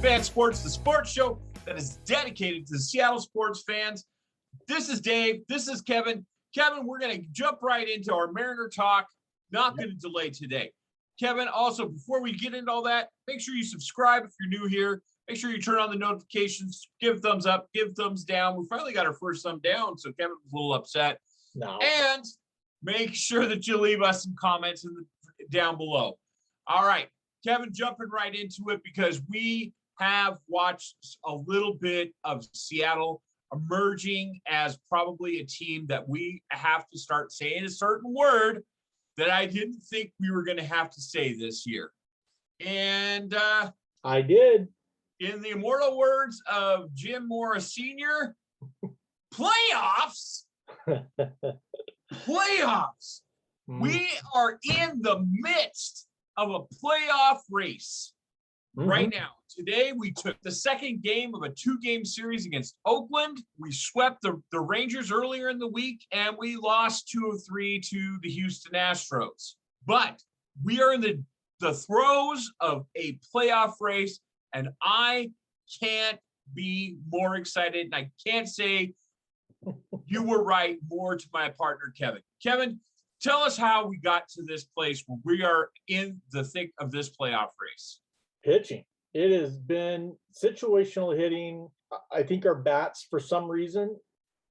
Big Fan Sports, the sports show that is dedicated to the Seattle sports fans. This is Dave. This is Kevin. Kevin, we're going to jump right into our Mariner talk. Not going to delay today. Kevin, also, before we get into all that, make sure you subscribe if you're new here. Make sure you turn on the notifications, give thumbs up, give thumbs down. We finally got our first thumb down, so Kevin was a little upset. No. And make sure that you leave us some comments down below. All right, Kevin, jumping right into it because we have watched a little bit of Seattle emerging as probably a team that we have to start saying a certain word that I didn't think we were going to have to say this year. And I did. In the immortal words of Jim Morris Sr., playoffs. Playoffs. We are in the midst of a playoff race right now. Today, we took the second game of a 2-game series against Oakland. We swept the Rangers earlier in the week, and we lost 2 of 3 to the Houston Astros. But we are in the throes of a playoff race, and I can't be more excited, and I can't say you were right more to my partner, Kevin. Kevin, tell us how we got to this place where we are in the thick of this playoff race. Pitching. It has been situational hitting. I think our bats, for some reason,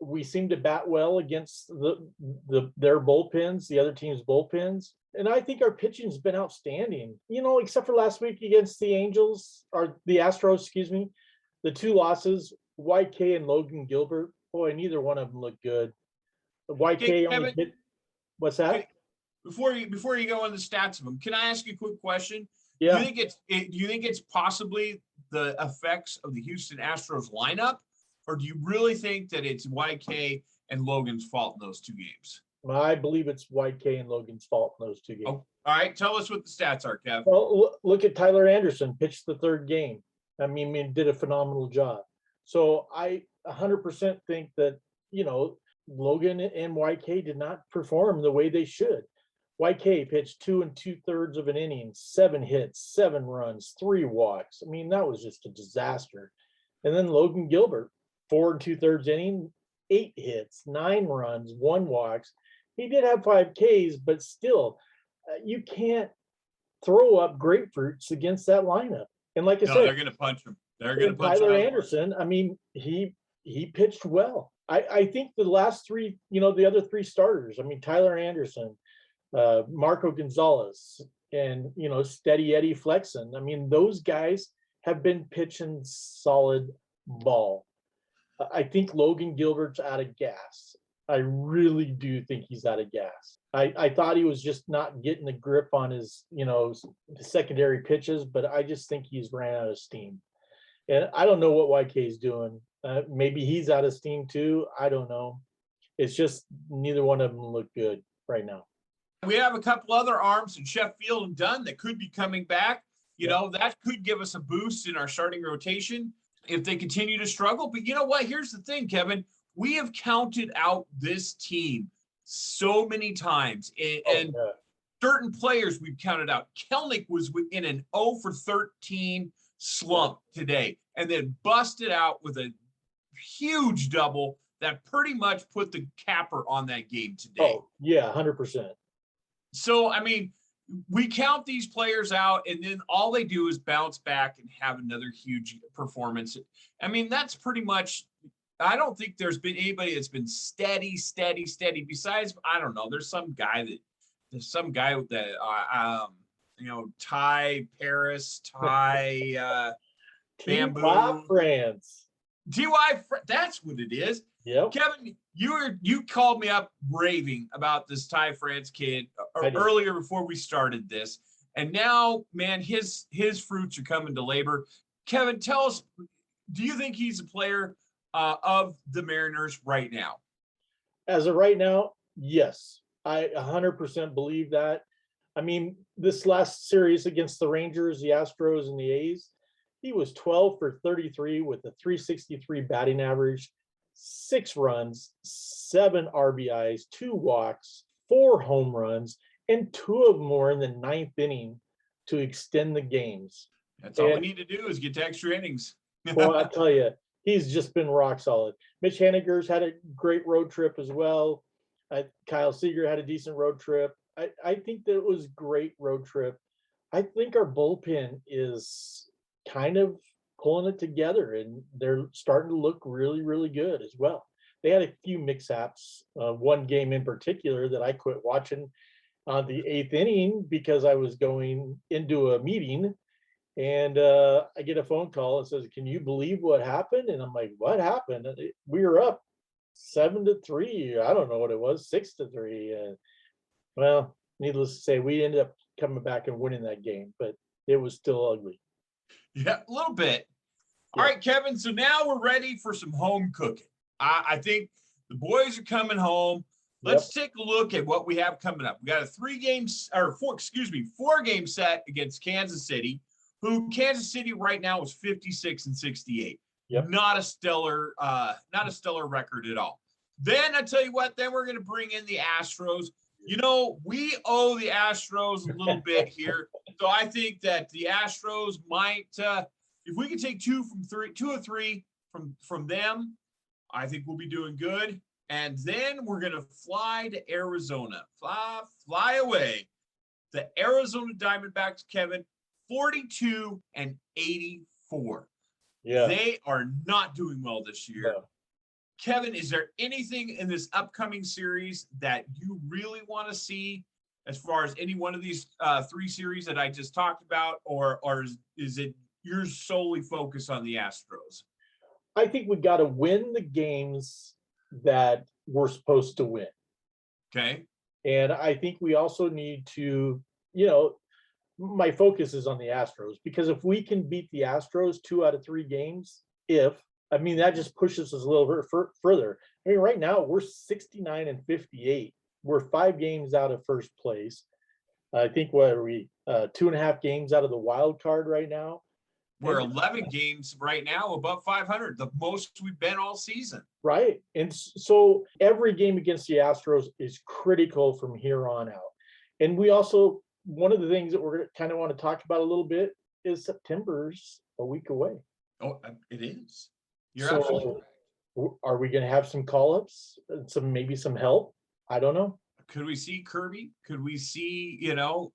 we seem to bat well against their bullpens, the other team's bullpens. And I think our pitching has been outstanding, except for last week against the Astros, the 2 losses, YK and Logan Gilbert. Boy, neither one of them looked good. YK only hit. What's that? Okay. Before you go on the stats of them, can I ask you a quick question? Yeah. Do you think it's possibly the effects of the Houston Astros lineup, or do you really think that it's YK and Logan's fault in those 2 games? I believe it's YK and Logan's fault in those 2 games. Oh, all right. Tell us what the stats are, Kev. Well, look at Tyler Anderson, pitched the 3rd game. I mean, did a phenomenal job. So I 100% think that, Logan and YK did not perform the way they should. YK pitched 2 2/3 of an inning, 7 hits, 7 runs, 3 walks. I mean, that was just a disaster. And then Logan Gilbert, 4 2/3 inning, 8 hits, 9 runs, 1 walks. He did have 5 Ks, but still, you can't throw up grapefruits against that lineup. And like I said, they're going to punch him. They're going to punch Tyler Anderson. I mean, he pitched well. I think the last 3, the other 3 starters. I mean, Tyler Anderson, Marco Gonzalez, and Steady Eddie Flexen. I mean, those guys have been pitching solid ball. I think Logan Gilbert's out of gas. I really do think he's out of gas. I thought he was just not getting the grip on his, secondary pitches, but I just think he's ran out of steam. And I don't know what YK is doing. Maybe he's out of steam too. I don't know. It's just neither one of them look good right now. We have a couple other arms in Sheffield and Dunn that could be coming back. That could give us a boost in our starting rotation if they continue to struggle. But you know what? Here's the thing, Kevin. We have counted out this team so many times. And certain players we've counted out. Kelnick was in an 0 for 13 slump today and then busted out with a huge double that pretty much put the capper on that game today. Oh, yeah, 100%. So, I mean, we count these players out, and then all they do is bounce back and have another huge performance. I mean, that's pretty much – I don't think there's been anybody that's been steady. Besides, I don't know, there's some guy that Ty Paris, Ty Bamboo. France. That's what it is. Yep. Kevin, you called me up raving about this Ty France kid earlier before we started this. And now, man, his fruits are coming to labor. Kevin, tell us, do you think he's a player of the Mariners right now? As of right now, yes. I 100% believe that. I mean, this last series against the Rangers, the Astros, and the A's, he was 12 for 33 with a 363 batting average, 6 runs, 7 RBIs, 2 walks, 4 home runs, and 2 of them were in the 9th inning to extend the games. That's all we need to do is get to extra innings. Well, I tell you, he's just been rock solid. Mitch Haniger's had a great road trip as well. Kyle Seager had a decent road trip. I think that it was a great road trip. I think our bullpen is kind of pulling it together, and they're starting to look really, really good as well. They had a few mix-ups, one game in particular that I quit watching on the 8th inning because I was going into a meeting, and I get a phone call and says, "Can you believe what happened?" And I'm like, "What happened?" We were up 7-3. I don't know what it was, 6-3. Well, needless to say, we ended up coming back and winning that game, but it was still ugly. Yeah, a little bit. Yeah. All right, Kevin. So now we're ready for some home cooking. I think the boys are coming home. Let's take a look at what we have coming up. We got a 4-game set against Kansas City, who Kansas City right now is 56-68. Yep. Not a stellar record at all. Then I tell you what, then we're going to bring in the Astros. You know, we owe the Astros a little bit here. So I think that the Astros might, if we can take two or three from them, I think we'll be doing good. And then we're going to fly to Arizona. Fly away. The Arizona Diamondbacks, Kevin, 42-84. Yeah. They are not doing well this year. No. Kevin, is there anything in this upcoming series that you really want to see as far as any one of these 3 series that I just talked about, or is it you're solely focused on the Astros? I think we got to win the games that we're supposed to win. Okay. And I think we also need to, my focus is on the Astros, because if we can beat the Astros 2 out of 3 games, that just pushes us a little bit further. I mean, right now we're 69-58. We're 5 games out of first place. I think what are we 2.5 games out of the wild card right now. We're 11 games right now above 500, the most we've been all season. Right. And so every game against the Astros is critical from here on out. And we also, one of the things that we're going to kind of want to talk about a little bit is September's a week away. Oh, it is. You're absolutely right. Are we going to have some call-ups, maybe some help? I don't know. Could we see Kirby? Could we see, I don't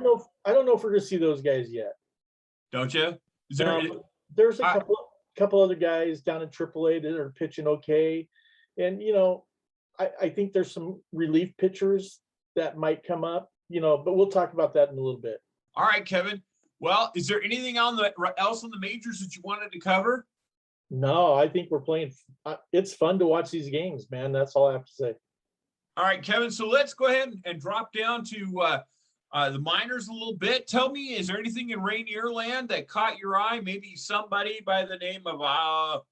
know. I don't know if we're going to see those guys yet. Don't you? There's a couple other guys down in AAA that are pitching okay. And, I think there's some relief pitchers that might come up, but we'll talk about that in a little bit. All right, Kevin. Well, is there anything else on the majors that you wanted to cover? No, I think we're playing. It's fun to watch these games, man. That's all I have to say. All right, Kevin. So let's go ahead and drop down to the minors a little bit. Tell me, is there anything in Rainier Land that caught your eye? Maybe somebody by the name of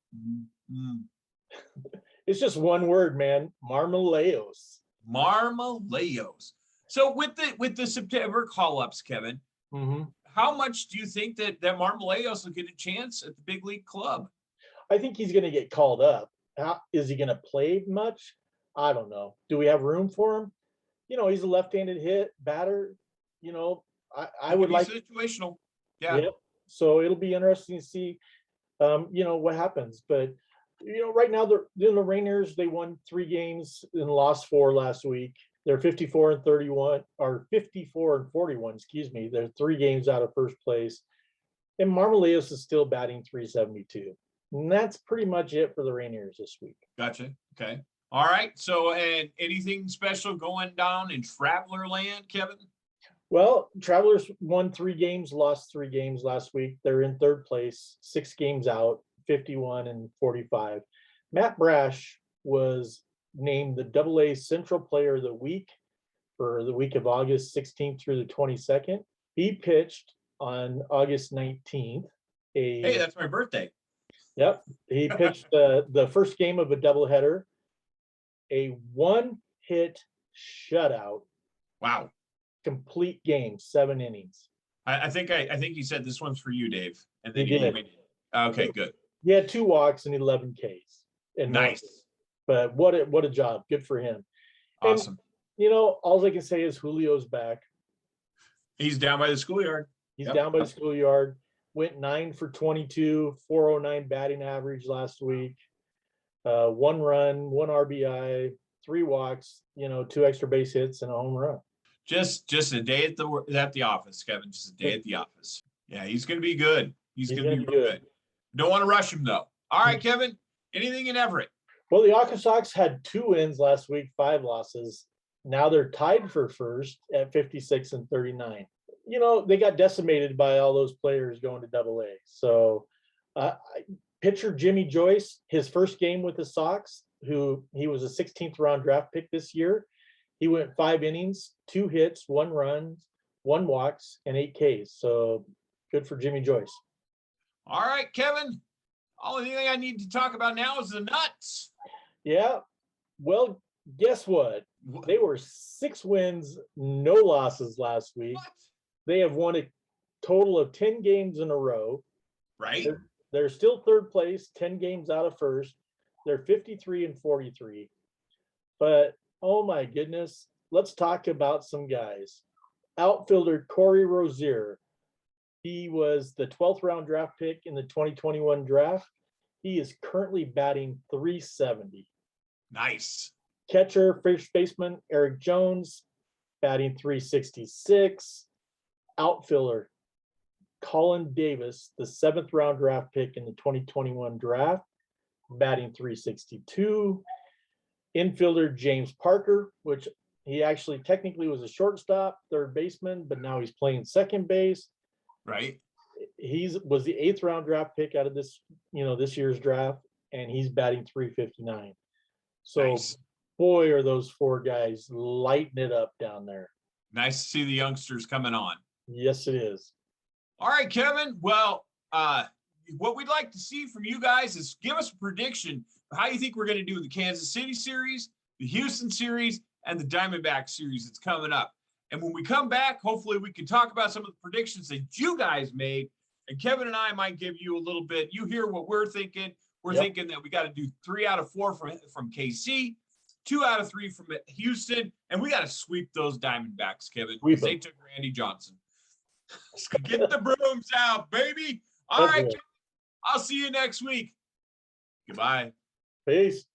It's just one word, man. Marmoleos. So with the September call-ups, Kevin, how much do you think that Marmoleos will get a chance at the big league club? I think he's going to get called up. Is he going to play much? I don't know. Do we have room for him? He's a left-handed batter. I would like situational. Yeah. Yep. So it'll be interesting to see, what happens. But right now the Rainiers, they won 3 games and lost 4 last week. They're 54-31 or 54-41. Excuse me. They're 3 games out of first place, and Marmoleos is still batting .372. And that's pretty much it for the Rainiers this week. Gotcha. Okay. All right. So, and anything special going down in Traveler Land, Kevin? Well, Travelers won 3 games, lost 3 games last week. They're in 3rd place, 6 games out, 51-45. Matt Brash was named the AA Central Player of the Week for the week of August 16th through the 22nd. He pitched on August 19th. Hey, that's my birthday. Yep. He pitched the first game of a doubleheader, a 1-hit shutout. Wow. Complete game, 7 innings. I think you said this one's for you, Dave. And then he did. Okay, good. He had 2 walks and 11 Ks. And nice. But what a job. Good for him. Awesome. And, all I can say is Julio's back. He's down by the schoolyard. He's down by the schoolyard. went 9 for 22, 409 batting average last week. 1 run, 1 RBI, 3 walks, 2 extra base hits and a home run. Just a day at the office, Kevin. Just a day at the office. Yeah, he's going to be good. He's going to be good. Don't want to rush him though. All right, Kevin. Anything in Everett? Well, the Aqua Sox had 2 wins last week, 5 losses. Now they're tied for first at 56 and 39. They got decimated by all those players going to AA. So pitcher Jimmy Joyce, his first game with the Sox, he was a 16th round draft pick this year. He went 5 innings, 2 hits, 1 run, 1 walks, and 8 Ks. So good for Jimmy Joyce. All right, Kevin. Only thing I need to talk about now is the Nuts. Yeah. Well, guess what? They were 6 wins, no losses last week. What? They have won a total of 10 games in a row. Right. They're still third place, 10 games out of first. They're 53 and 43. But, oh my goodness, let's talk about some guys. Outfielder Corey Rozier. He was the 12th round draft pick in the 2021 draft. He is currently batting .370. Nice. Catcher, first baseman Eric Jones, batting .366. Outfielder Colin Davis, the 7th round draft pick in the 2021 draft, batting .362. Infielder James Parker, which he actually technically was a shortstop, third baseman, but now he's playing second base. Right. He was the 8th round draft pick out of this year's draft, and he's batting .359. So nice. Boy, are those 4 guys lighting it up down there. Nice to see the youngsters coming on. Yes, it is. All right, Kevin. Well, what we'd like to see from you guys is give us a prediction of how you think we're going to do in the Kansas City series, the Houston series, and the Diamondback series that's coming up. And when we come back, hopefully we can talk about some of the predictions that you guys made. And Kevin and I might give you a little bit. You hear what we're thinking. We're thinking that we got to do 3 out of 4 from KC, 2 out of 3 from Houston, and we got to sweep those Diamondbacks, Kevin, because they took Randy Johnson. Get the brooms out, baby. All right, Kevin, I'll see you next week. Goodbye. Peace.